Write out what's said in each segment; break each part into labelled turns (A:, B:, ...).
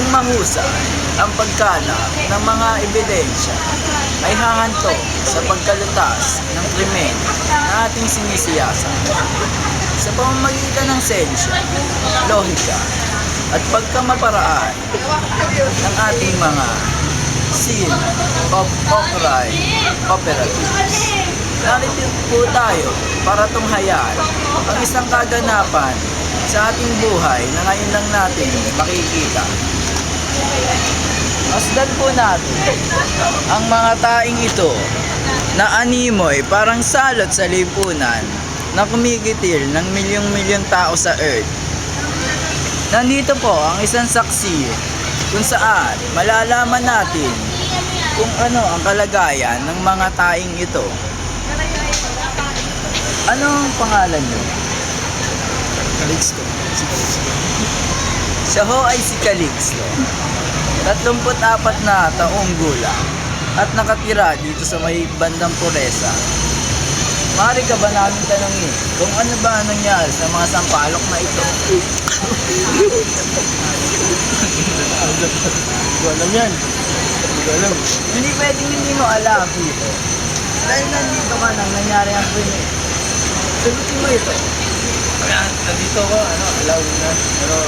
A: Kung mahusay ang pagkalap ng mga ebidensya ay hahanto sa pagkalutas ng krimen na ating sinisiyasan sa pamamagitan ng sensya, lohika at pagkamaparaan ng ating mga scene of crime operatives. Narito po tayo para tunghayan ang isang kaganapan sa ating buhay na ngayon lang natin makikita. Masdan po natin ang mga taing ito na animoy parang salot sa lipunan na kumikitil ng milyong-milyong tao sa Earth. Nandito po ang isang saksi kung saan malalaman natin kung ano ang kalagayan ng mga taing ito. Ano ang pangalan niyo?
B: Calixto.
A: Siya ho ay si Calixto, 34 na taong gulang at nakatira dito sa may bandang Puresa. Maaari ka ba namin tanongin kung ano ba ang nangyari sa mga sampalok na ito?
B: Hindi ko alam yan. Hindi ko alam.
A: Hindi pwedeng hindi mo alam ito. Dahil nandito ka nang nangyari ang krimen. Sagutin mo ito.
B: Kaya nandito ko, alaw na. Pero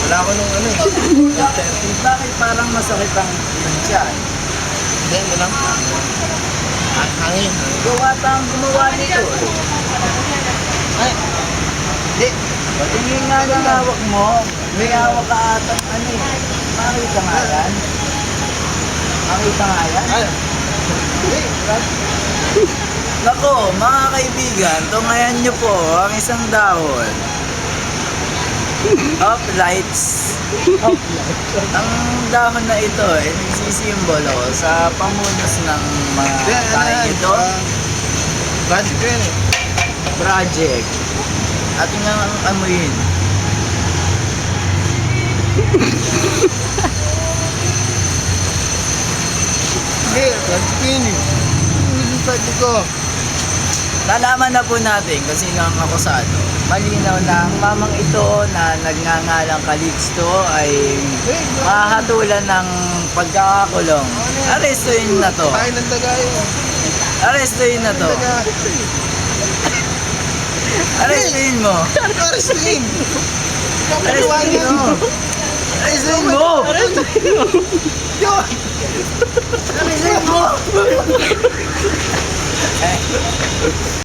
B: wala ako nung
A: Bakit parang masakit ang tiyan?
B: Hindi, ano lang. Hangin.
A: Gawa tang gumawa nito.
B: Ay, hindi.
A: Patingin nga ng hawak mo. May hawak ka atang ano eh. Makita nga yan. Makita nga yan.
B: Ay, hindi.
A: Nako, mga kaibigan, tungayan nyo po ang isang dahon of lights. Ang dahon na ito ay nagsisimbolo sa pamunos ng mga tayo ito.
B: Bad ko yan eh.
A: Project. Ating nga ang amuyin.
B: Hindi, bad ko yan eh. Hindi pwede ko.
A: Nalaman na po natin kung sino ang akusado. Malinaw na ang mamang ito na nagngangalang Calixto ay mahatulan ng pagkakakulong. Arestuin na to.
B: Kain ng daga yun.
A: Arestuin na to.
B: Daga.
A: Arestuin mo.
B: Arestuin!
A: Arestuin mo. Arestuin mo.
B: Yun!
A: Arestuin mo.